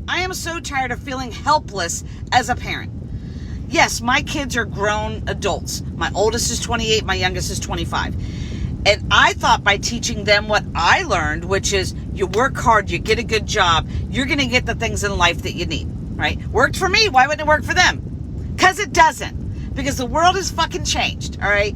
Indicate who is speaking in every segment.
Speaker 1: I am so tired of feeling helpless as a parent. Yes, my kids are grown adults. My oldest is 28, my youngest is 25. And I thought by teaching them what I learned, which is you work hard, you get a good job, you're going to get the things in life that you need, right? Worked for me. Why wouldn't it work for them? Because it doesn't. Because the world has fucking changed, all right?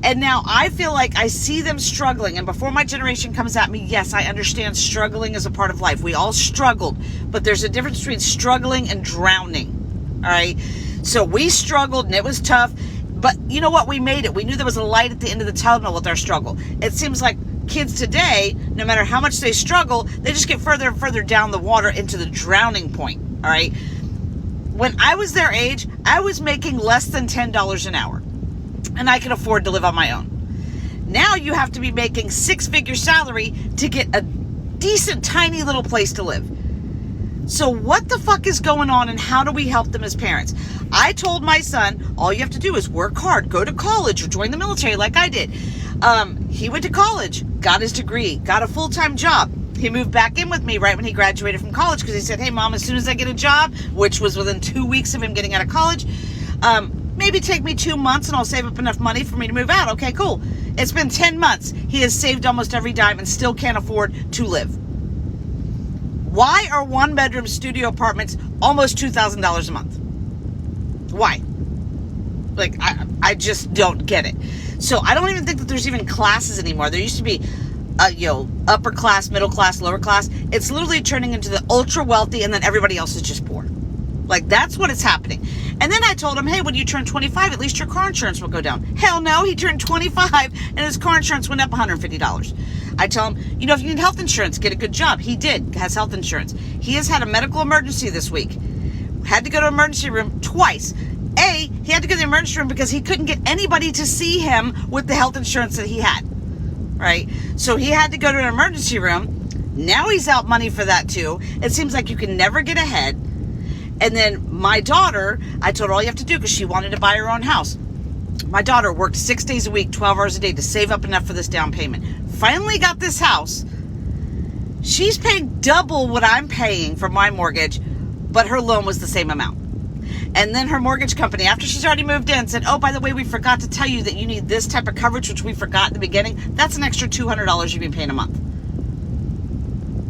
Speaker 1: And now I feel like I see them struggling. And before my generation comes at me, yes, I understand struggling is a part of life. We all struggled. But there's a difference between struggling and drowning, all right? So we struggled and it was tough. But you know what? We made it. We knew there was a light at the end of the tunnel with our struggle. It seems like kids today, no matter how much they struggle, they just get further and further down the water into the drowning point, all right? When I was their age, I was making less than $10 an hour, and I could afford to live on my own. Now you have to be making six-figure salary to get a decent, tiny little place to live. So what the fuck is going on, and how do we help them as parents? I told my son, all you have to do is work hard, go to college, or join the military like I did. He went to college, got his degree, got a full-time job. He moved back in with me right when he graduated from college because he said, hey, Mom, as soon as I get a job, which was within 2 weeks of him getting out of college, maybe take me 2 months and I'll save up enough money for me to move out. Okay, cool. It's been 10 months. He has saved almost every dime and still can't afford to live. Why are one-bedroom studio apartments almost $2,000 a month? Why? Like, I just don't get it. So I don't even think that there's even classes anymore. There used to be, upper class, middle class, lower class. It's literally turning into the ultra wealthy and then everybody else is just poor. Like, that's what is happening. And then I told him, hey, when you turn 25, at least your car insurance will go down. Hell no, he turned 25 and his car insurance went up $150. I tell him, if you need health insurance, get a good job. He has health insurance. He has had a medical emergency this week. Had to go to emergency room twice. He had to go to the emergency room because he couldn't get anybody to see him with the health insurance that he had, right? So he had to go to an emergency room. Now he's out money for that too. It seems like you can never get ahead. And then my daughter, I told her all you have to do because she wanted to buy her own house. My daughter worked 6 days a week, 12 hours a day to save up enough for this down payment. Finally got this house. She's paying double what I'm paying for my mortgage, but her loan was the same amount. And then her mortgage company, after she's already moved in, said, oh, by the way, we forgot to tell you that you need this type of coverage, which we forgot in the beginning. That's an extra $200 you've been paying a month.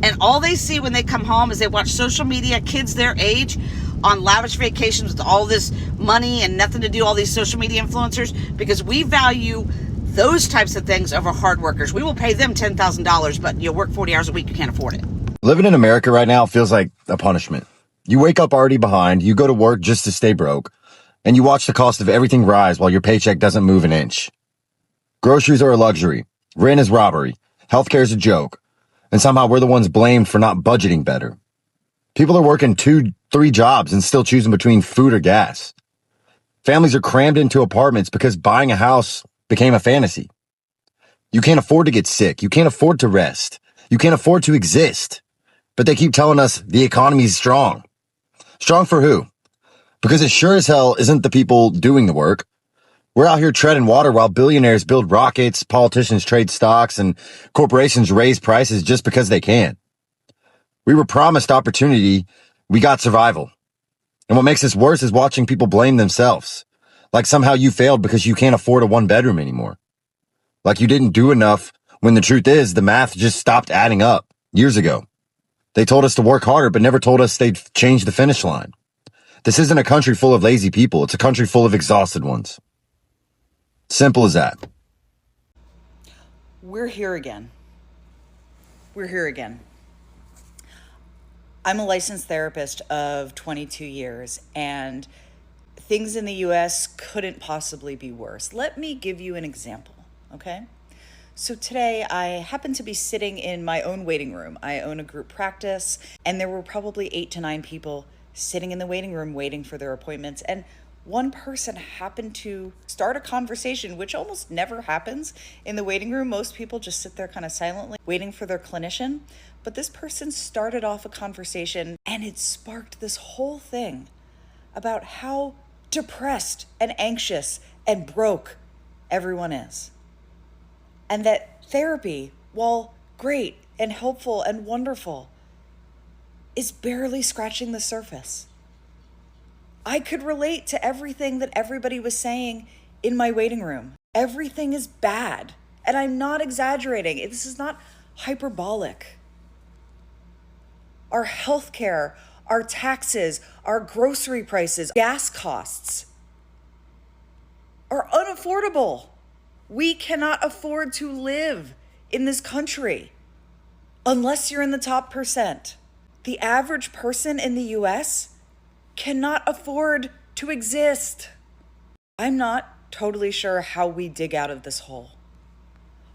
Speaker 1: And all they see when they come home is they watch social media, kids their age, on lavish vacations with all this money and nothing to do, all these social media influencers, because we value those types of things over hard workers. We will pay them $10,000, but you work 40 hours a week, you can't afford it.
Speaker 2: Living in America right now feels like a punishment. You wake up already behind, you go to work just to stay broke, and you watch the cost of everything rise while your paycheck doesn't move an inch. Groceries are a luxury, rent is robbery, healthcare is a joke, and somehow we're the ones blamed for not budgeting better. People are working 2-3 jobs and still choosing between food or gas. Families are crammed into apartments because buying a house became a fantasy. You can't afford to get sick. You can't afford to rest. You can't afford to exist. But they keep telling us the economy is strong. Strong for who? Because it sure as hell isn't the people doing the work. We're out here treading water while billionaires build rockets, politicians trade stocks, and corporations raise prices just because they can. We were promised opportunity, we got survival. And what makes this worse is watching people blame themselves. Like somehow you failed because you can't afford a one-bedroom anymore. Like you didn't do enough when the truth is the math just stopped adding up years ago. They told us to work harder, but never told us they'd change the finish line. This isn't a country full of lazy people. It's a country full of exhausted ones. Simple as that.
Speaker 3: We're here again. We're here again. I'm a licensed therapist of 22 years, and things in the U.S. couldn't possibly be worse. Let me give you an example, okay? So today I happened to be sitting in my own waiting room. I own a group practice, and there were probably 8 to 9 people sitting in the waiting room waiting for their appointments. And one person happened to start a conversation, which almost never happens in the waiting room. Most people just sit there kind of silently waiting for their clinician. But this person started off a conversation, and it sparked this whole thing about how depressed and anxious and broke everyone is. And that therapy, while great and helpful and wonderful, is barely scratching the surface. I could relate to everything that everybody was saying in my waiting room. Everything is bad. And I'm not exaggerating. This is not hyperbolic. Our healthcare, our taxes, our grocery prices, gas costs are unaffordable. We cannot afford to live in this country unless you're in the top percent. The average person in the US cannot afford to exist. I'm not totally sure how we dig out of this hole.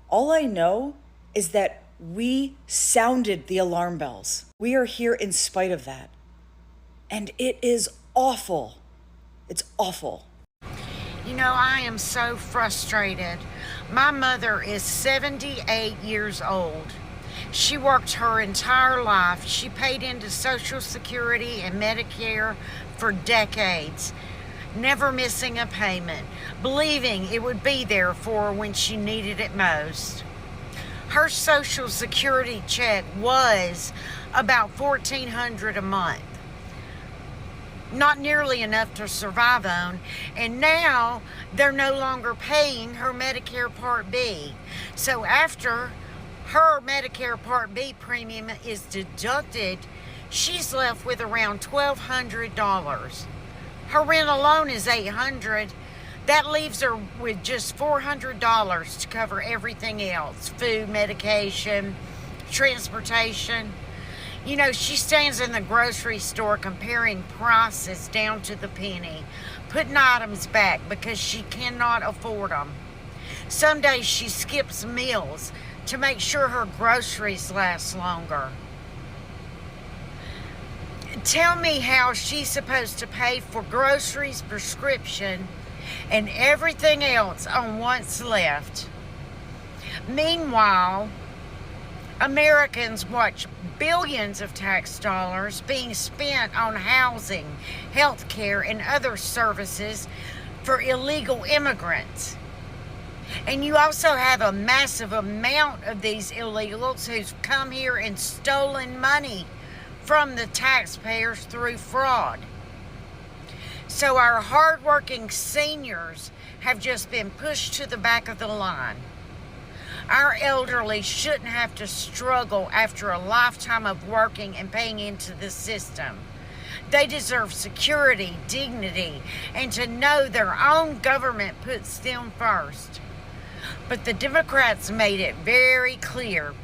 Speaker 3: All I know is that we sounded the alarm bells. We are here in spite of that. And it is awful. It's awful.
Speaker 4: You know, I am so frustrated. My mother is 78 years old. She worked her entire life. She paid into Social Security and Medicare for decades, never missing a payment, believing it would be there for her when she needed it most. Her Social Security check was about $1,400 a month. Not nearly enough to survive on, and now they're no longer paying her Medicare Part B. So after her Medicare Part B premium is deducted, she's left with around $1,200. Her rent alone is $800. That leaves her with just $400 to cover everything else: food, medication, transportation. You know, she stands in the grocery store comparing prices down to the penny, putting items back because she cannot afford them. Some days she skips meals to make sure her groceries last longer. Tell me how she's supposed to pay for groceries, prescription, and everything else on what's left. Meanwhile, Americans watch billions of tax dollars being spent on housing, health care, and other services for illegal immigrants. And you also have a massive amount of these illegals who've come here and stolen money from the taxpayers through fraud. So our hardworking seniors have just been pushed to the back of the line. Our elderly shouldn't have to struggle after a lifetime of working and paying into the system. They deserve security, dignity, and to know their own government puts them first. But the Democrats made it very clear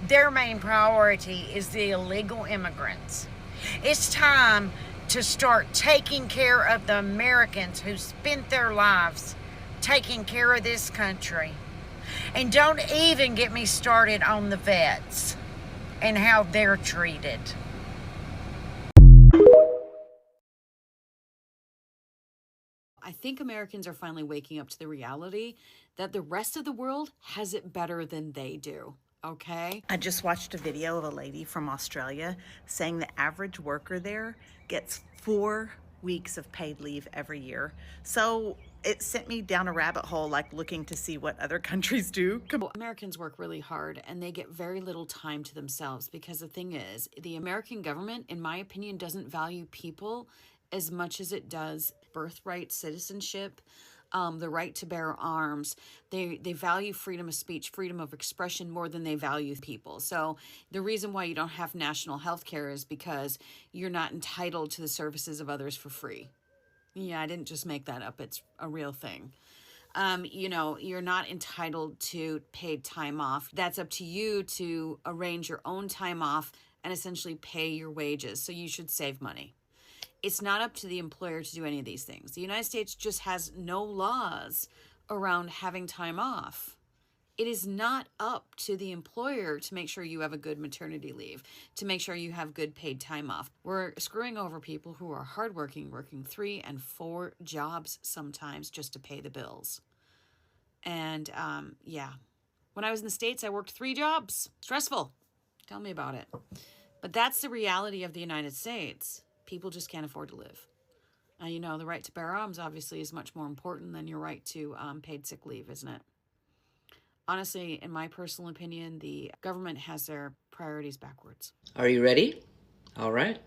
Speaker 4: their main priority is the illegal immigrants. It's time to start taking care of the Americans who spent their lives taking care of this country. And don't even get me started on the vets and how they're treated.
Speaker 5: I think Americans are finally waking up to the reality that the rest of the world has it better than they do. Okay?
Speaker 6: I just watched a video of a lady from Australia saying the average worker there gets 4 weeks of paid leave every year. So it sent me down a rabbit hole, like looking to see what other countries do.
Speaker 5: Americans work really hard and they get very little time to themselves because the thing is, the American government, in my opinion, doesn't value people as much as it does birthright citizenship, the right to bear arms. They value freedom of speech, freedom of expression more than they value people. So the reason why you don't have national health care is because you're not entitled to the services of others for free. Yeah, I didn't just make that up. It's a real thing. You're not entitled to paid time off. That's up to you to arrange your own time off and essentially pay your wages. So you should save money. It's not up to the employer to do any of these things. The United States just has no laws around having time off. It is not up to the employer to make sure you have a good maternity leave, to make sure you have good paid time off. We're screwing over people who are hardworking, working 3 and 4 jobs sometimes just to pay the bills. And when I was in the States, I worked 3 jobs. Stressful. Tell me about it. But that's the reality of the United States. People just can't afford to live. The right to bear arms obviously is much more important than your right to paid sick leave, isn't it? Honestly, in my personal opinion, the government has their priorities backwards.
Speaker 7: Are you ready? All right.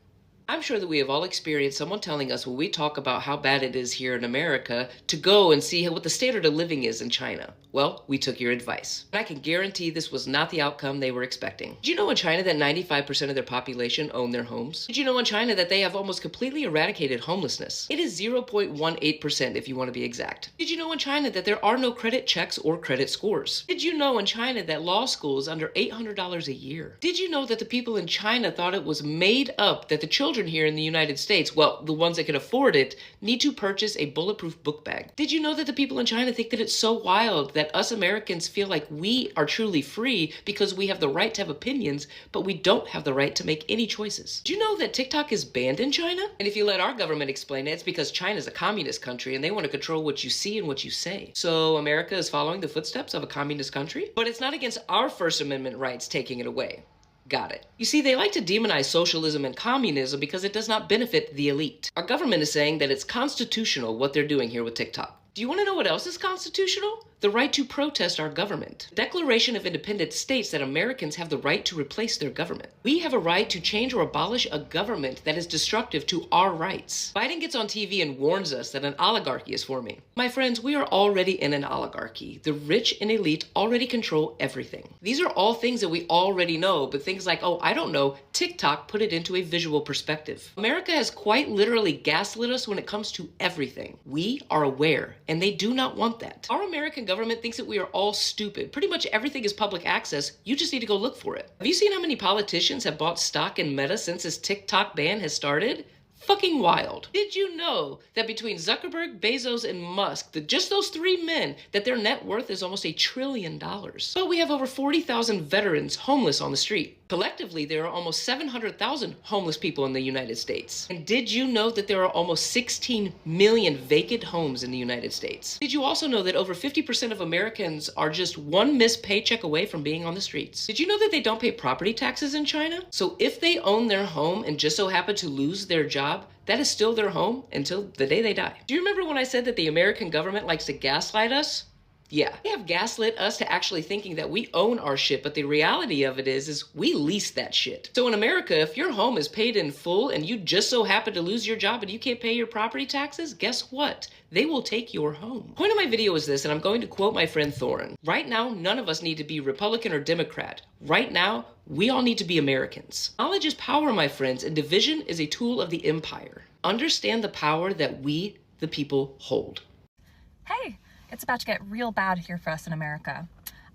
Speaker 7: I'm sure that we have all experienced someone telling us when we talk about how bad it is here in America to go and see what the standard of living is in China. Well, we took your advice. And I can guarantee this was not the outcome they were expecting. Did you know in China that 95% of their population own their homes? Did you know in China that they have almost completely eradicated homelessness? It is 0.18% if you want to be exact. Did you know in China that there are no credit checks or credit scores? Did you know in China that law school is under $800 a year? Did you know that the people in China thought it was made up that the children here in the United States, well, the ones that can afford it, need to purchase a bulletproof book bag? Did you know that the people in China think that it's so wild that us Americans feel like we are truly free because we have the right to have opinions, but we don't have the right to make any choices? Do you know that TikTok is banned in China? And if you let our government explain it, it's because China's a communist country and they want to control what you see and what you say. So America is following the footsteps of a communist country? But it's not against our First Amendment rights taking it away. Got it. You see, they like to demonize socialism and communism because it does not benefit the elite. Our government is saying that it's constitutional what they're doing here with TikTok. Do you want to know what else is constitutional? The right to protest our government. The Declaration of Independence states that Americans have the right to replace their government. We have a right to change or abolish a government that is destructive to our rights. Biden gets on TV and warns us that an oligarchy is forming. My friends, we are already in an oligarchy. The rich and elite already control everything. These are all things that we already know, but things like, oh, I don't know, TikTok put it into a visual perspective. America has quite literally gaslit us when it comes to everything. We are aware, and they do not want that. Our American government thinks that we are all stupid. Pretty much everything is public access. You just need to go look for it. Have you seen how many politicians have bought stock in Meta since this TikTok ban has started? Fucking wild. Did you know that between Zuckerberg, Bezos, and Musk, just those three men, that their net worth is almost $1 trillion? But we have over 40,000 veterans homeless on the street. Collectively, there are almost 700,000 homeless people in the United States. And did you know that there are almost 16 million vacant homes in the United States? Did you also know that over 50% of Americans are just one missed paycheck away from being on the streets? Did you know that they don't pay property taxes in China? So if they own their home and just so happen to lose their job, that is still their home until the day they die. Do you remember when I said that the American government likes to gaslight us? Yeah, they have gaslit us to actually thinking that we own our shit, but the reality of it is we lease that shit. So in America, if your home is paid in full and you just so happen to lose your job and you can't pay your property taxes, guess what? They will take your home. The point of my video is this, and I'm going to quote my friend Thorin. Right now, none of us need to be Republican or Democrat. Right now, we all need to be Americans. Knowledge is power, my friends, and division is a tool of the empire. Understand the power that we, the people, hold.
Speaker 8: Hey, it's about to get real bad here for us in America.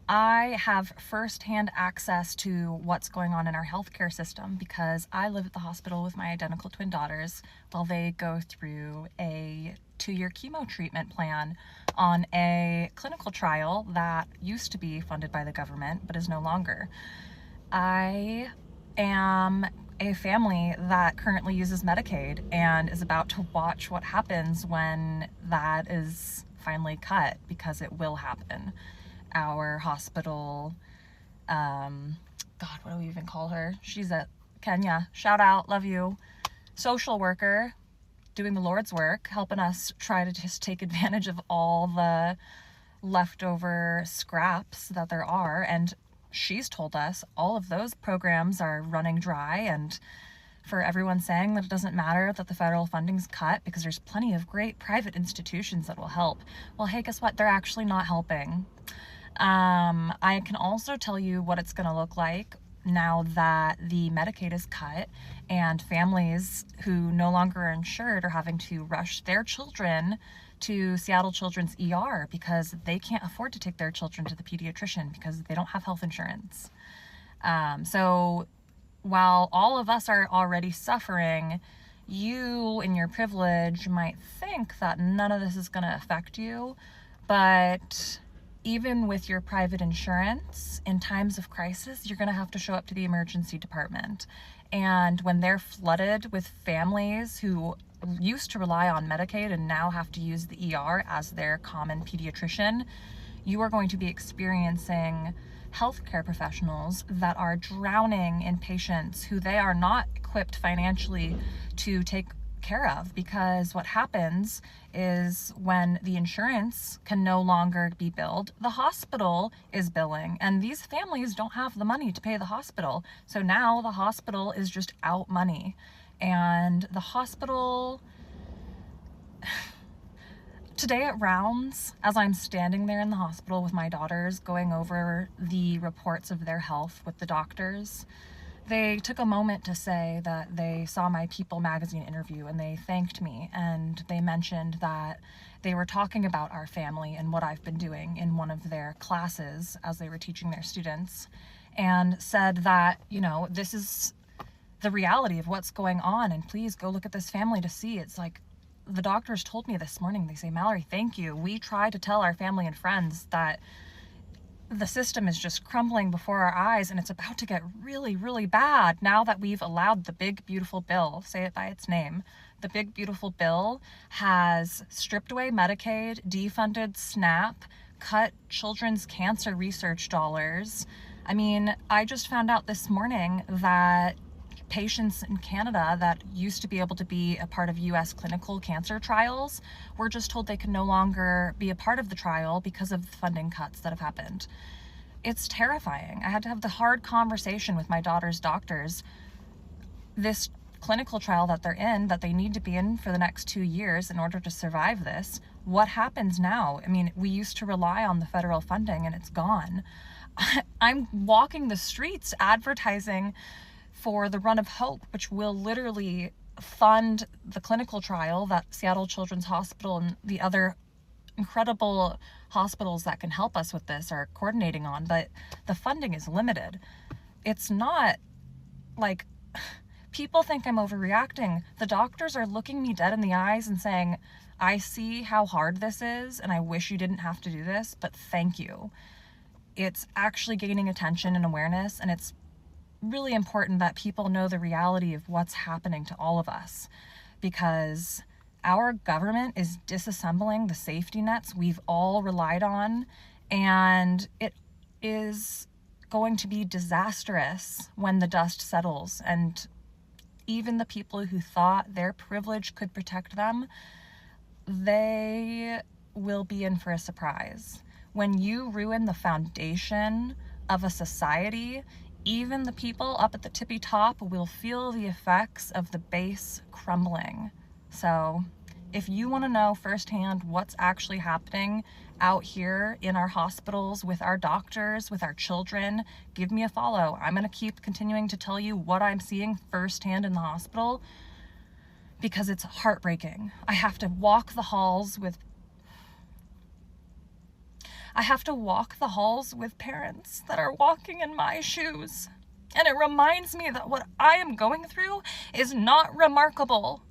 Speaker 8: I have firsthand access to what's going on in our healthcare system because I live at the hospital with my identical twin daughters while they go through a 2-year chemo treatment plan on a clinical trial that used to be funded by the government but is no longer. I am a family that currently uses Medicaid and is about to watch what happens when that is finally cut, because it will happen. Our hospital, God, what do we even call her? She's at Kenya, shout out, love you, social worker, doing the Lord's work, helping us try to just take advantage of all the leftover scraps that there are. And she's told us all of those programs are running dry, and for everyone saying that it doesn't matter that the federal funding's cut because there's plenty of great private institutions that will help. Well, hey, guess what? They're actually not helping. I can also tell you what it's going to look like now that the Medicaid is cut and families who no longer are insured are having to rush their children to Seattle Children's ER because they can't afford to take their children to the pediatrician because they don't have health insurance. So while all of us are already suffering, you in your privilege might think that none of this is going to affect you, but even with your private insurance, in times of crisis, you're going to have to show up to the emergency department. And when they're flooded with families who used to rely on Medicaid and now have to use the ER as their common pediatrician, you are going to be experiencing healthcare professionals that are drowning in patients who they are not equipped financially to take care of, because what happens is when the insurance can no longer be billed, the hospital is billing, and these families don't have the money to pay the hospital. So now the hospital is just out money. And the hospital today at rounds, as I'm standing there in the hospital with my daughters going over the reports of their health with the doctors, they took a moment to say that they saw my People magazine interview and they thanked me, and they mentioned that they were talking about our family and what I've been doing in one of their classes as they were teaching their students, and said that, you know, this is the reality of what's going on, and please go look at this family to see. It's like, the doctors told me this morning, they say, Mallory, thank you. We try to tell our family and friends that the system is just crumbling before our eyes, and it's about to get really, really bad now that we've allowed the big, beautiful bill, say it by its name. The big, beautiful bill has stripped away Medicaid, defunded SNAP, cut children's cancer research dollars. I mean, I just found out this morning that patients in Canada that used to be able to be a part of US clinical cancer trials were just told they could no longer be a part of the trial because of the funding cuts that have happened. It's terrifying. I had to have the hard conversation with my daughter's doctors. This clinical trial that they're in, that they need to be in for the next 2 years in order to survive this, what happens now? I mean, we used to rely on the federal funding and it's gone. I'm walking the streets advertising for the Run of Hope, which will literally fund the clinical trial that Seattle Children's Hospital and the other incredible hospitals that can help us with this are coordinating on, but the funding is limited. It's not like people think I'm overreacting. The doctors are looking me dead in the eyes and saying, I see how hard this is and I wish you didn't have to do this, but thank you. It's actually gaining attention and awareness, and it's really important that people know the reality of what's happening to all of us, because our government is disassembling the safety nets we've all relied on, and it is going to be disastrous when the dust settles, and even the people who thought their privilege could protect them, they will be in for a surprise. When you ruin the foundation of a society, even the people up at the tippy top will feel the effects of the base crumbling. So if you want to know firsthand what's actually happening out here in our hospitals, with our doctors, with our children, give me a follow. I'm going to keep continuing to tell you what I'm seeing firsthand in the hospital, because it's heartbreaking. I have to walk the halls with parents that are walking in my shoes. And it reminds me that what I am going through is not remarkable.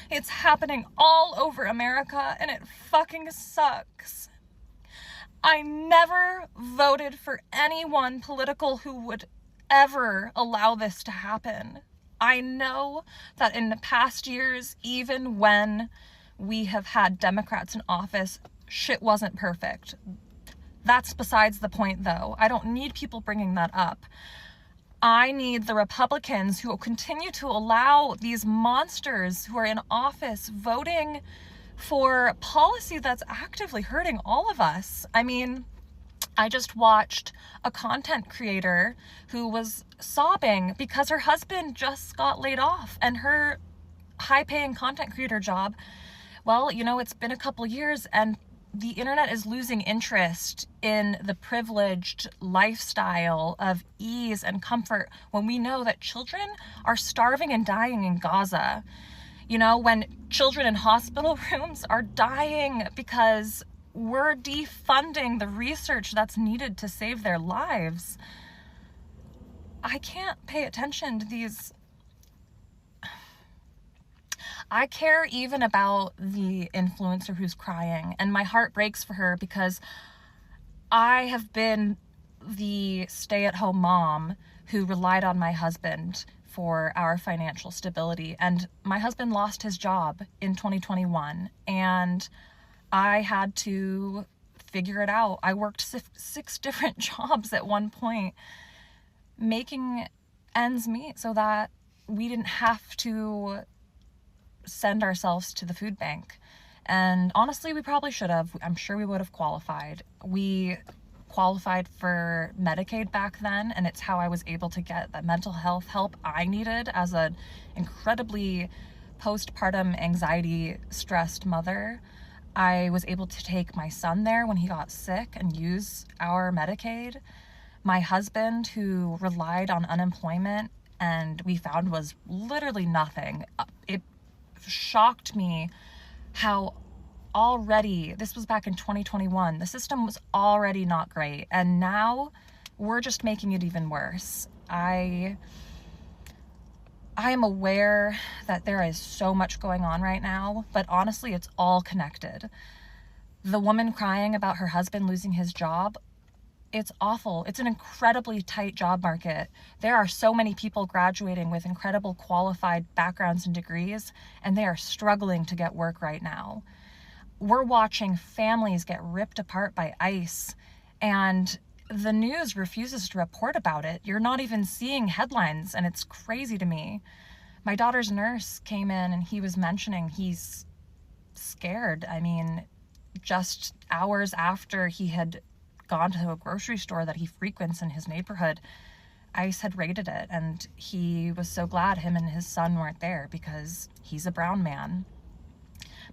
Speaker 8: It's happening all over America, and it fucking sucks. I never voted for anyone political who would ever allow this to happen. I know that in the past years, even when we have had Democrats in office, shit wasn't perfect. That's besides the point, though. I don't need people bringing that up. I need the Republicans who will continue to allow these monsters who are in office voting for policy that's actively hurting all of us. I mean, I just watched a content creator who was sobbing because her husband just got laid off, and her high-paying content creator job, well, you know, it's been a couple years, and the internet is losing interest in the privileged lifestyle of ease and comfort when we know that children are starving and dying in Gaza. You know, when children in hospital rooms are dying because we're defunding the research that's needed to save their lives. I can't pay attention to these. I care even about the influencer who's crying, and my heart breaks for her because I have been the stay-at-home mom who relied on my husband for our financial stability, and my husband lost his job in 2021, and I had to figure it out. I worked six different jobs at one point, making ends meet so that we didn't have to send ourselves to the food bank. And honestly, we probably should have. I'm sure we would have qualified. We qualified for Medicaid back then, and it's how I was able to get that mental health help I needed as an incredibly postpartum anxiety stressed mother. I was able to take my son there when he got sick and use our Medicaid. My husband, who relied on unemployment and we found was literally nothing, it shocked me how already, this was back in 2021, the system was already not great, and now we're just making it even worse. I am aware that there is so much going on right now, but honestly, it's all connected. The woman crying about her husband losing his job, it's awful. It's an incredibly tight job market. There are so many people graduating with incredible qualified backgrounds and degrees, and they are struggling to get work right now. We're watching families get ripped apart by ICE, and the news refuses to report about it. You're not even seeing headlines, and it's crazy to me. My daughter's nurse came in and he was mentioning he's scared. I mean, just hours after he had gone to a grocery store that he frequents in his neighborhood, ICE had raided it, and he was so glad him and his son weren't there because he's a brown man.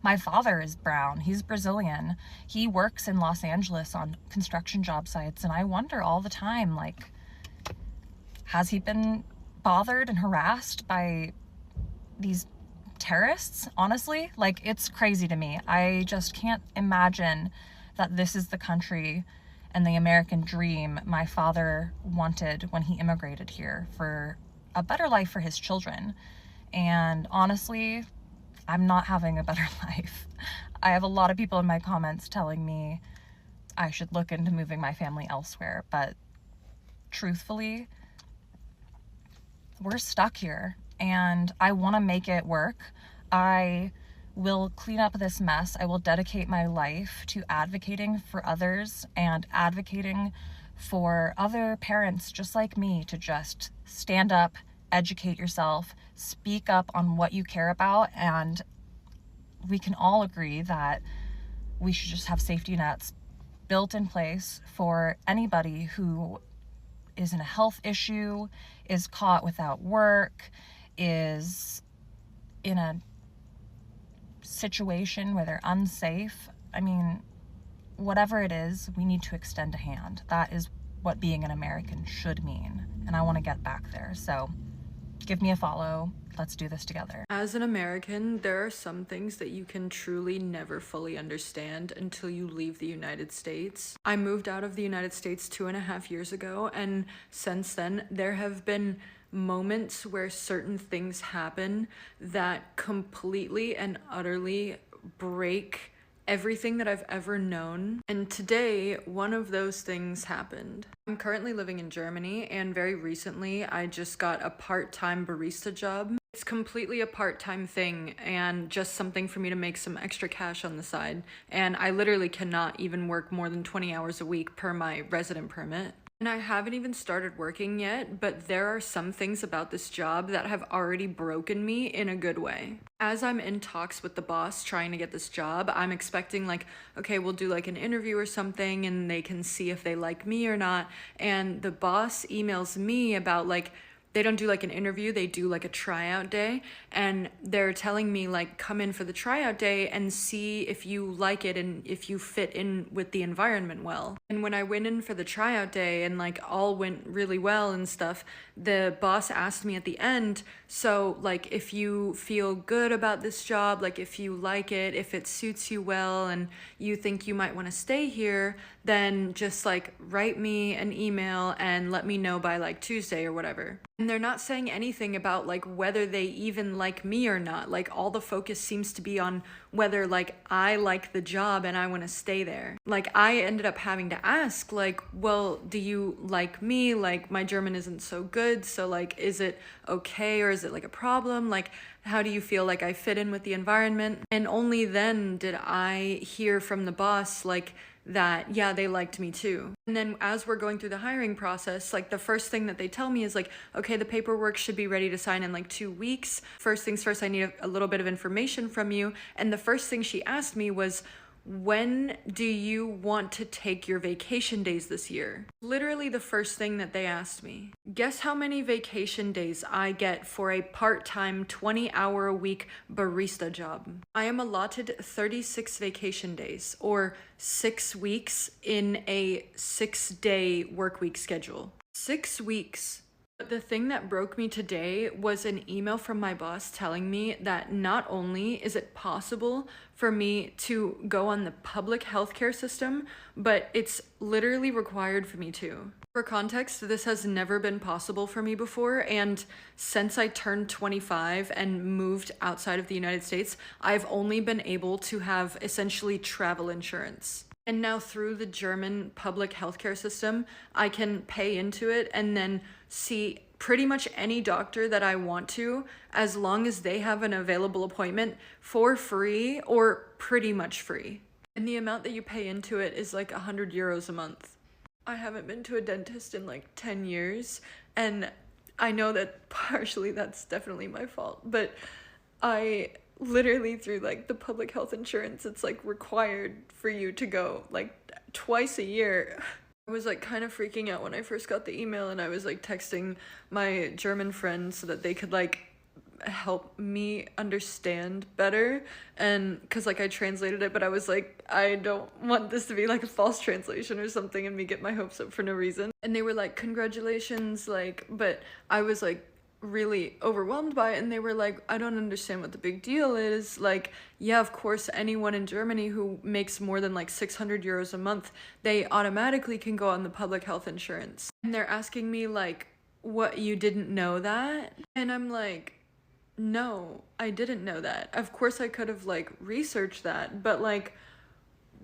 Speaker 8: My father is brown. He's Brazilian. He works in Los Angeles on construction job sites, and I wonder all the time, like, has he been bothered and harassed by these terrorists? Honestly, like, it's crazy to me. I just can't imagine that this is the country and the American dream my father wanted when he immigrated here for a better life for his children. And honestly, I'm not having a better life. I have a lot of people in my comments telling me I should look into moving my family elsewhere, but truthfully, we're stuck here and I want to make it work. I will clean up this mess. I will dedicate my life to advocating for others and advocating for other parents just like me to just stand up, educate yourself, speak up on what you care about, and we can all agree that we should just have safety nets built in place for anybody who is in a health issue, is caught without work, is in a situation where they're unsafe. I mean, whatever it is, we need to extend a hand. That is what being an American should mean, and I want to get back there. So give me a follow. Let's do this together.
Speaker 9: As an American, there are some things that you can truly never fully understand until you leave the United States. I moved out of the United States 2.5 years ago, and since then, there have been moments where certain things happen that completely and utterly break everything that I've ever known. And today, one of those things happened. I'm currently living in Germany, and very recently I just got a part-time barista job. It's completely a part-time thing and just something for me to make some extra cash on the side. And I literally cannot even work more than 20 hours a week per my resident permit. And I haven't even started working yet, but there are some things about this job that have already broken me in a good way. As I'm in talks with the boss trying to get this job, I'm expecting like, okay, we'll do like an interview or something and they can see if they like me or not. And the boss emails me about like, they don't do like an interview, they do like a tryout day, and they're telling me like come in for the tryout day and see if you like it and if you fit in with the environment well. And when I went in for the tryout day and like all went really well and stuff, the boss asked me at the end, so like if you feel good about this job, like if you like it, if it suits you well and you think you might want to stay here, then just like write me an email and let me know by like Tuesday or whatever. And they're not saying anything about like whether they even like me or not. Like all the focus seems to be on whether like I like the job and I want to stay there. Like I ended up having to ask like, well, do you like me? Like my German isn't so good. So like, is it okay or is it like a problem? Like, how do you feel like I fit in with the environment? And only then did I hear from the boss like that, yeah, they liked me too. And then as we're going through the hiring process, like the first thing that they tell me is like, okay, the paperwork should be ready to sign in like 2 weeks. First things first, I need a little bit of information from you. And the first thing she asked me was, when do you want to take your vacation days this year? Literally the first thing that they asked me. Guess how many vacation days I get for a part-time 20-hour-a-week barista job? I am allotted 36 vacation days, or 6 weeks in a 6-day work week schedule. 6 weeks. But the thing that broke me today was an email from my boss telling me that not only is it possible for me to go on the public healthcare system, but it's literally required for me to. For context, this has never been possible for me before, and since I turned 25 and moved outside of the United States, I've only been able to have essentially travel insurance. And now through the German public healthcare system, I can pay into it and then see pretty much any doctor that I want to, as long as they have an available appointment, for free or pretty much free. And the amount that you pay into it is like 100 euros a month. I haven't been to a dentist in like 10 years, and I know that partially that's definitely my fault, but I literally, through like the public health insurance, it's like required for you to go like twice a year. I was like kind of freaking out when I first got the email, and I was like texting my German friends so that they could like help me understand better, and because like I translated it, but I was like, I don't want this to be like a false translation or something and me get my hopes up for no reason. And they were like, congratulations, like, but I was like really overwhelmed by it, and they were like, I don't understand what the big deal is. Like, yeah, of course, anyone in Germany who makes more than like 600 euros a month, they automatically can go on the public health insurance. And they're asking me like, what, you didn't know that? And I'm like, no, I didn't know that. Of course I could have like researched that, but like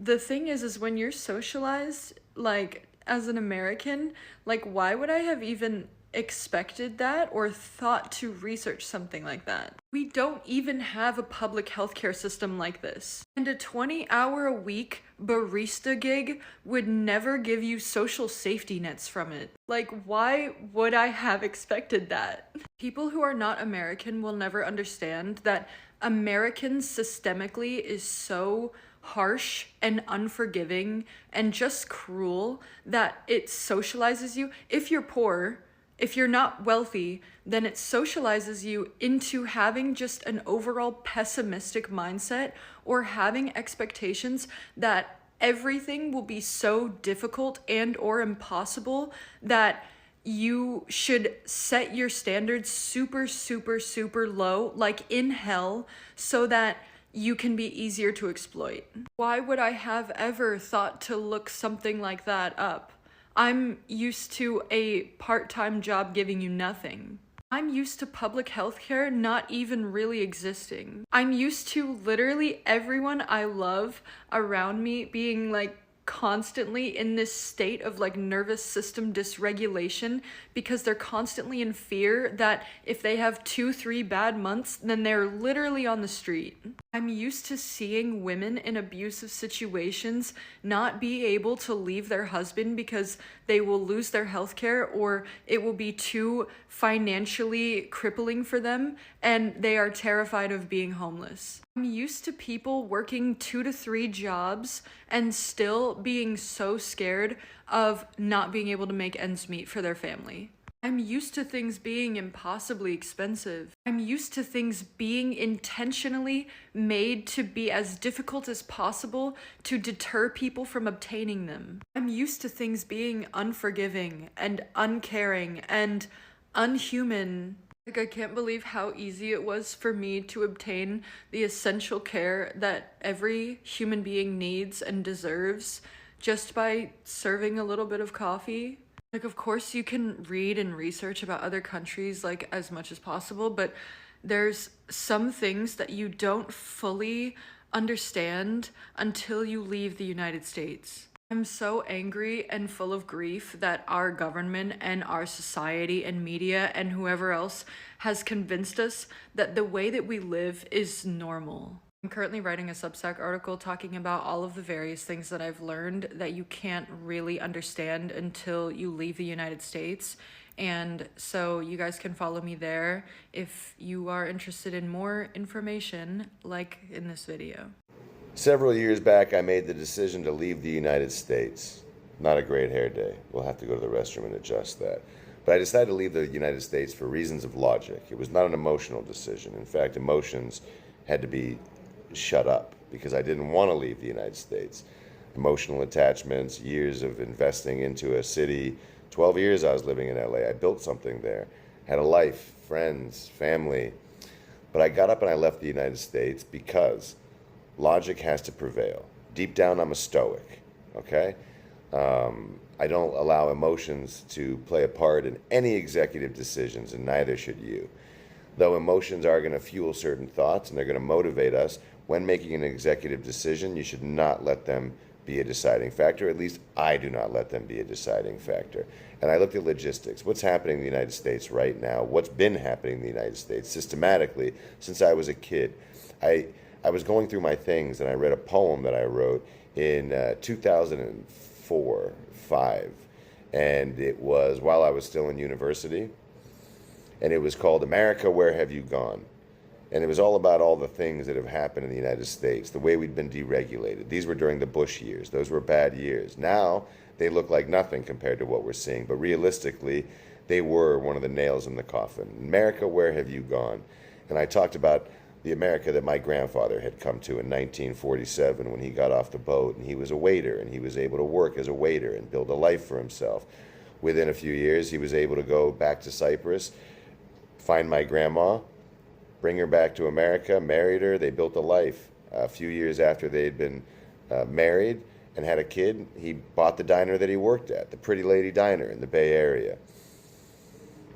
Speaker 9: the thing is when you're socialized like as an American, like why would I have even expected that or thought to research something like that? We don't even have a public healthcare system like this. And a 20-hour-a-week barista gig would never give you social safety nets from it. Like, why would I have expected that? People who are not American will never understand that Americans systemically is so harsh and unforgiving and just cruel that it socializes you. If you're poor, if you're not wealthy, then it socializes you into having just an overall pessimistic mindset or having expectations that everything will be so difficult and or impossible that you should set your standards super, super, super low, like in hell, so that you can be easier to exploit. Why would I have ever thought to look something like that up? I'm used to a part-time job giving you nothing. I'm used to public healthcare not even really existing. I'm used to literally everyone I love around me being like constantly in this state of like nervous system dysregulation because they're constantly in fear that if they have 2-3 bad months, then they're literally on the street. I'm used to seeing women in abusive situations not be able to leave their husband because they will lose their health care or it will be too financially crippling for them and they are terrified of being homeless. I'm used to people working 2 to 3 jobs and still being so scared of not being able to make ends meet for their family. I'm used to things being impossibly expensive. I'm used to things being intentionally made to be as difficult as possible to deter people from obtaining them. I'm used to things being unforgiving and uncaring and unhuman. Like, I can't believe how easy it was for me to obtain the essential care that every human being needs and deserves just by serving a little bit of coffee. Like, of course you can read and research about other countries like as much as possible, but there's some things that you don't fully understand until you leave the United States. I'm so angry and full of grief that our government and our society and media and whoever else has convinced us that the way that we live is normal. I'm currently writing a Substack article talking about all of the various things that I've learned that you can't really understand until you leave the United States. And so you guys can follow me there if you are interested in more information like in this video.
Speaker 10: Several years back, I made the decision to leave the United States. Not a great hair day. We'll have to go to the restroom and adjust that. But I decided to leave the United States for reasons of logic. It was not an emotional decision. In fact, emotions had to be shut up because I didn't want to leave the United States. Emotional attachments, years of investing into a city. 12 years I was living in LA. I built something there. Had a life, friends, family. But I got up and I left the United States because logic has to prevail. Deep down, I'm a stoic, okay? I don't allow emotions to play a part in any executive decisions, and neither should you. Though emotions are going to fuel certain thoughts and they're going to motivate us, when making an executive decision, you should not let them be a deciding factor. At least I do not let them be a deciding factor. And I looked at logistics. What's happening in the United States right now? What's been happening in the United States systematically since I was a kid? I was going through my things and I read a poem that I wrote in 2004, 5. And it was while I was still in university. And it was called America, Where Have You Gone? And it was all about all the things that have happened in the United States, the way we'd been deregulated. These were during the Bush years. Those were bad years. Now, they look like nothing compared to what we're seeing. But realistically, they were one of the nails in the coffin. America, where have you gone? And I talked about the America that my grandfather had come to in 1947 when he got off the boat. And he was a waiter, and he was able to work as a waiter and build a life for himself. Within a few years, he was able to go back to Cyprus, find my grandma, bring her back to America, married her. They built a life. A few years after they had been married and had a kid, he bought the diner that he worked at, the Pretty Lady Diner in the Bay Area.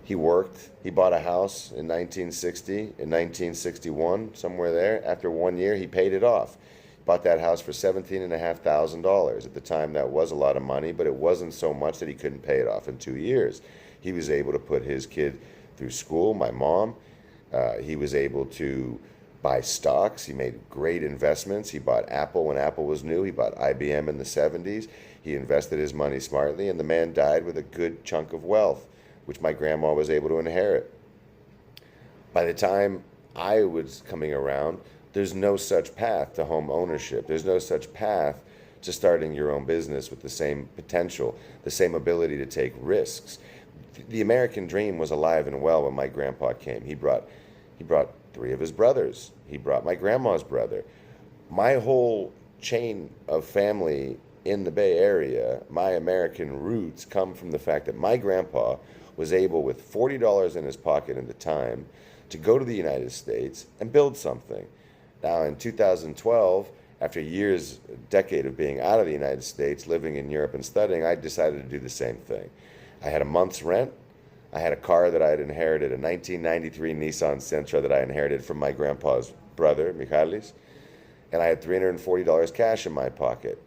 Speaker 10: He worked. He bought a house in 1960, in 1961, somewhere there. After 1 year, he paid it off. Bought that house for $17,500. At the time, that was a lot of money, but it wasn't so much that he couldn't pay it off in 2 years. He was able to put his kid through school, my mom. He was able to buy stocks. He made great investments. He bought Apple when Apple was new. He bought IBM in the 70s. He invested his money smartly, and the man died with a good chunk of wealth, which my grandma was able to inherit. By the time I was coming around, there's no such path to home ownership. There's no such path to starting your own business with the same potential, the same ability to take risks. The American dream was alive and well when my grandpa came. He brought 3 of his brothers. He brought my grandma's brother. My whole chain of family in the Bay Area, my American roots come from the fact that my grandpa was able, with $40 in his pocket at the time, to go to the United States and build something. Now, in 2012, after a decade of being out of the United States, living in Europe and studying, I decided to do the same thing. I had a month's rent. I had a car that I had inherited, a 1993 Nissan Sentra that I inherited from my grandpa's brother, Michalis, and I had $340 cash in my pocket.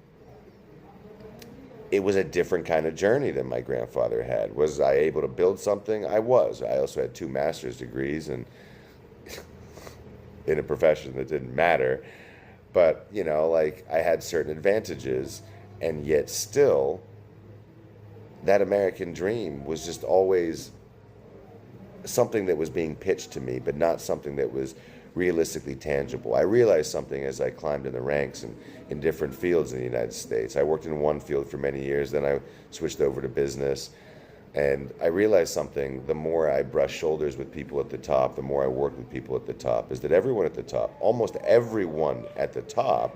Speaker 10: It was a different kind of journey than my grandfather had. Was I able to build something? I was. I also had 2 master's degrees and in a profession that didn't matter. But, I had certain advantages, and yet still, that American dream was just always something that was being pitched to me, but not something that was realistically tangible. I realized something as I climbed in the ranks in different fields in the United States. I worked in one field for many years, then I switched over to business, and I realized something. The more I brushed shoulders with people at the top, the more I worked with people at the top, is that everyone at the top, almost everyone at the top,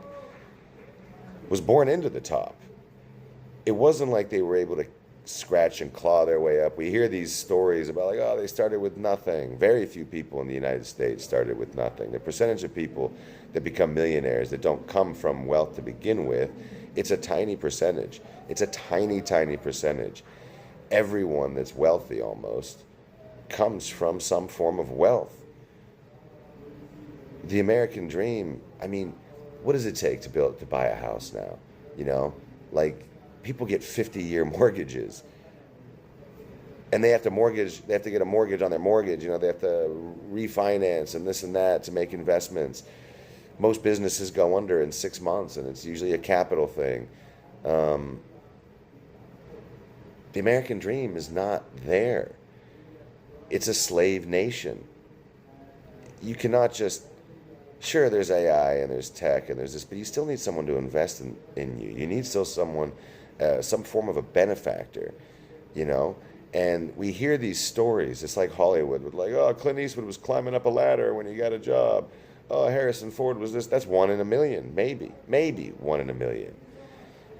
Speaker 10: was born into the top. It wasn't like they were able to scratch and claw their way up. We hear these stories about they started with nothing. Very few people in the United States started with nothing. The percentage of people that become millionaires that don't come from wealth to begin with, it's a tiny percentage. It's a tiny, tiny percentage. Everyone that's wealthy almost comes from some form of wealth. The American dream, what does it take to buy a house now? People get 50-year mortgages, and they have to get a mortgage on their mortgage. They have to refinance and this and that to make investments. Most businesses go under in 6 months, and it's usually a capital thing. Um, the American dream is not there. It's a slave nation. You cannot just, sure, there's AI and there's tech and there's this, but you still need someone to invest in you. You need still someone, some form of a benefactor, you know? And we hear these stories. It's like Hollywood with like, oh, Clint Eastwood was climbing up a ladder when he got a job. Oh, Harrison Ford was this. That's 1 in a million, maybe 1 in a million.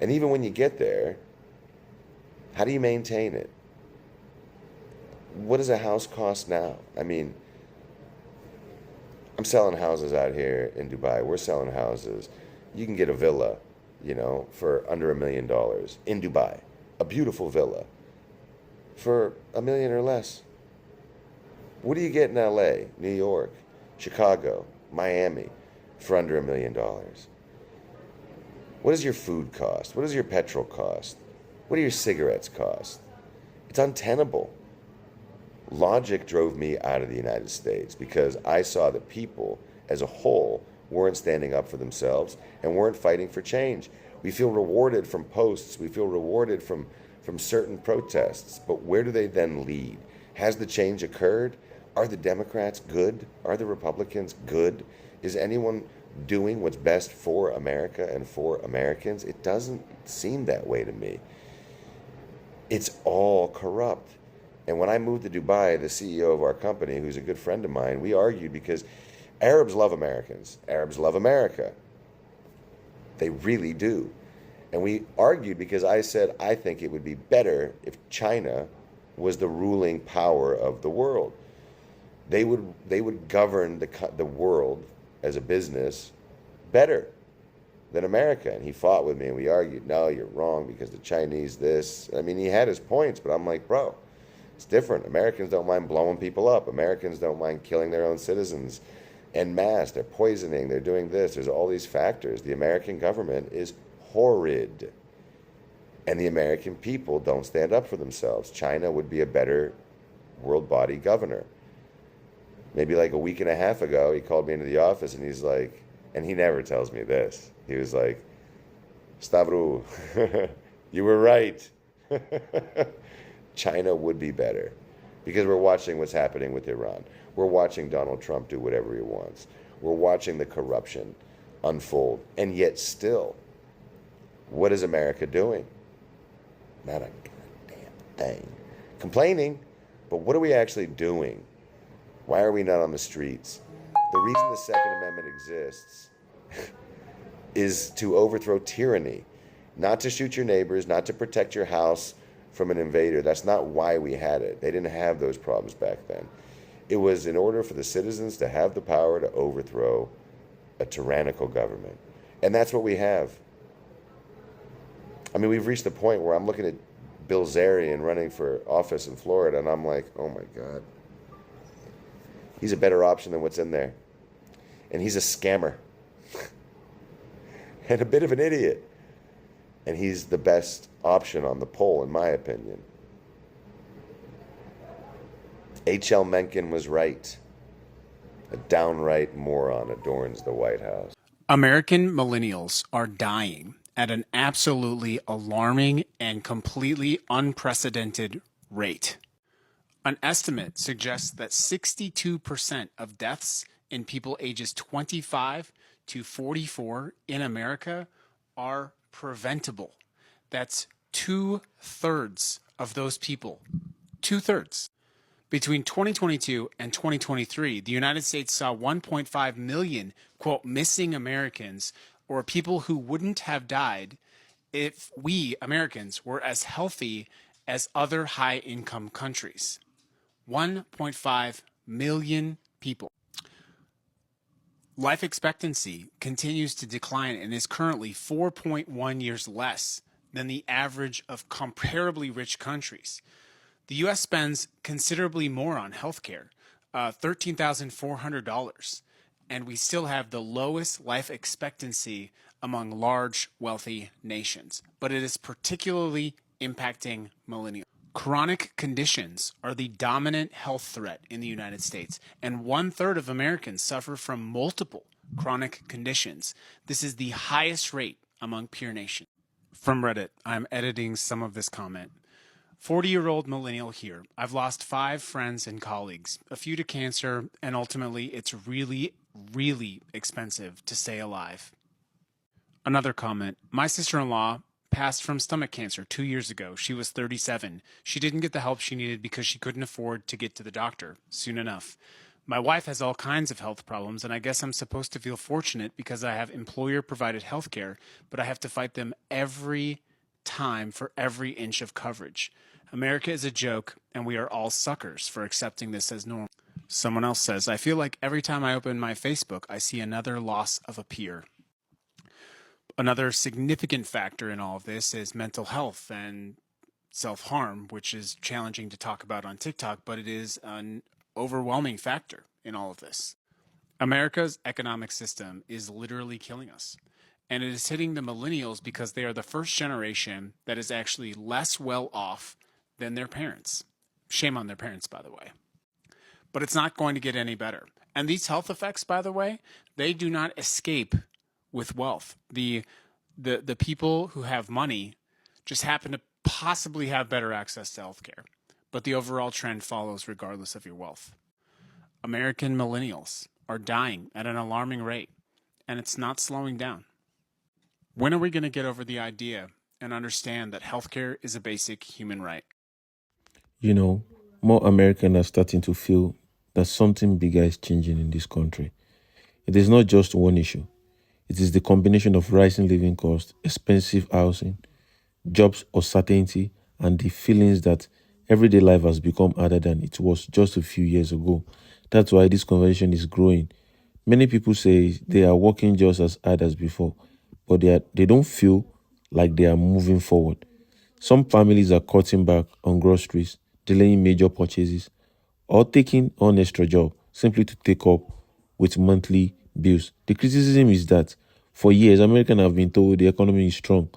Speaker 10: And even when you get there, how do you maintain it? What does a house cost now? I mean, I'm selling houses out here in Dubai. We're selling houses. You can get a villa, you know, for under $1 million in Dubai. A beautiful villa for $1 million or less. What do you get in LA, New York, Chicago, Miami for under $1 million? What does your food cost? What does your petrol cost? What do your cigarettes cost? It's untenable. Logic drove me out of the United States because I saw that people as a whole weren't standing up for themselves and weren't fighting for change. We feel rewarded from posts. We feel rewarded from certain protests. But where do they then lead? Has the change occurred? Are the Democrats good? Are the Republicans good? Is anyone doing what's best for America and for Americans? It doesn't seem that way to me. It's all corrupt. And when I moved to Dubai, the CEO of our company, who's a good friend of mine, we argued because Arabs love Americans. Arabs love America. They really do. And we argued because I said, I think it would be better if China was the ruling power of the world. They would govern the world as a business better than America. And he fought with me and we argued, no, you're wrong because the Chinese this. I mean, he had his points, but I'm like, bro, it's different. Americans don't mind blowing people up. Americans don't mind killing their own citizens en masse. They're poisoning. They're doing this. There's all these factors. The American government is horrid. And the American people don't stand up for themselves. China would be a better world body governor. Maybe like a week and a half ago, he called me into the office and he's like, and he never tells me this. He was like, Stavru, you were right. China would be better because we're watching what's happening with Iran. We're watching Donald Trump do whatever he wants. We're watching the corruption unfold. And yet still, what is America doing? Not a goddamn thing. Complaining, but what are we actually doing? Why are we not on the streets? The reason the Second Amendment exists is to overthrow tyranny, not to shoot your neighbors, not to protect your house from an invader. That's not why we had it. They didn't have those problems back then. It was in order for the citizens to have the power to overthrow a tyrannical government. And that's what we have. I mean, we've reached the point where I'm looking at Bill Zarian running for office in Florida, and I'm like, oh my God. He's a better option than what's in there. And he's a scammer. And a bit of an idiot. And he's the best option on the poll, in my opinion. H.L. Mencken was right. A downright moron adorns the White House.
Speaker 11: American millennials are dying at an absolutely alarming and completely unprecedented rate. An estimate suggests that 62% of deaths in people ages 25 to 44 in America are preventable. That's 2/3 of those people. 2/3. Between 2022 and 2023, the United States saw 1.5 million, quote, missing Americans, or people who wouldn't have died if we, Americans, were as healthy as other high-income countries. 1.5 million people. Life expectancy continues to decline and is currently 4.1 years less than the average of comparably rich countries. The U.S. spends considerably more on healthcare, $13,400, and we still have the lowest life expectancy among large, wealthy nations. But it is particularly impacting millennials. Chronic conditions are the dominant health threat in the United States, and 1/3 of Americans suffer from multiple chronic conditions. This is the highest rate among peer nations. From Reddit, I'm editing some of this comment. 40-year-old millennial here. I've lost 5 friends and colleagues, a few to cancer, and ultimately it's really, really expensive to stay alive. Another comment. My sister-in-law passed from stomach cancer 2 years ago. She was 37. She didn't get the help she needed because she couldn't afford to get to the doctor soon enough. My wife has all kinds of health problems, and I guess I'm supposed to feel fortunate because I have employer-provided health care, but I have to fight them every time for every inch of coverage. America is a joke, and we are all suckers for accepting this as normal. Someone else says, I feel like every time I open my Facebook, I see another loss of a peer. Another significant factor in all of this is mental health and self-harm, which is challenging to talk about on TikTok, but it is an overwhelming factor in all of this. America's economic system is literally killing us. And it is hitting the millennials because they are the first generation that is actually less well off than their parents. Shame on their parents, by the way. But it's not going to get any better. And these health effects, by the way, they do not escape with wealth. The people who have money just happen to possibly have better access to healthcare. But the overall trend follows regardless of your wealth. American millennials are dying at an alarming rate, and it's not slowing down. When are we going to get over the idea and understand that healthcare is a basic human right?
Speaker 12: You know, more Americans are starting to feel that something bigger is changing in this country. It is not just one issue. It is the combination of rising living costs, expensive housing, jobs uncertainty, and the feelings that everyday life has become harder than it was just a few years ago. That's why this conversation is growing. Many people say they are working just as hard as before, but they don't feel like they are moving forward. Some families are cutting back on groceries, delaying major purchases, or taking on extra job simply to take up with monthly bills. The criticism is that for years, Americans have been told the economy is strong,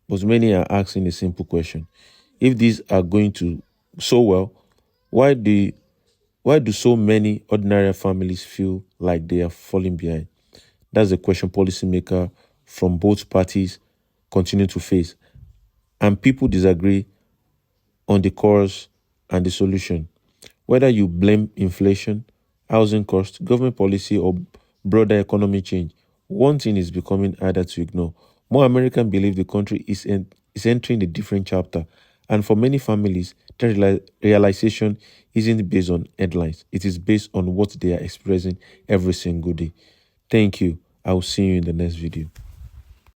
Speaker 12: but many are asking a simple question. If these are going to so well, why do so many ordinary families feel like they are falling behind? That's a question policymakers from both parties continue to face. And people disagree on the cause and the solution. Whether you blame inflation, housing costs, government policy, or broader economic change, one thing is becoming harder to ignore. More Americans believe the country is entering a different chapter. And for many families, that realization isn't based on headlines. It is based on what they are experiencing every single day. Thank you. I will see you in the next video.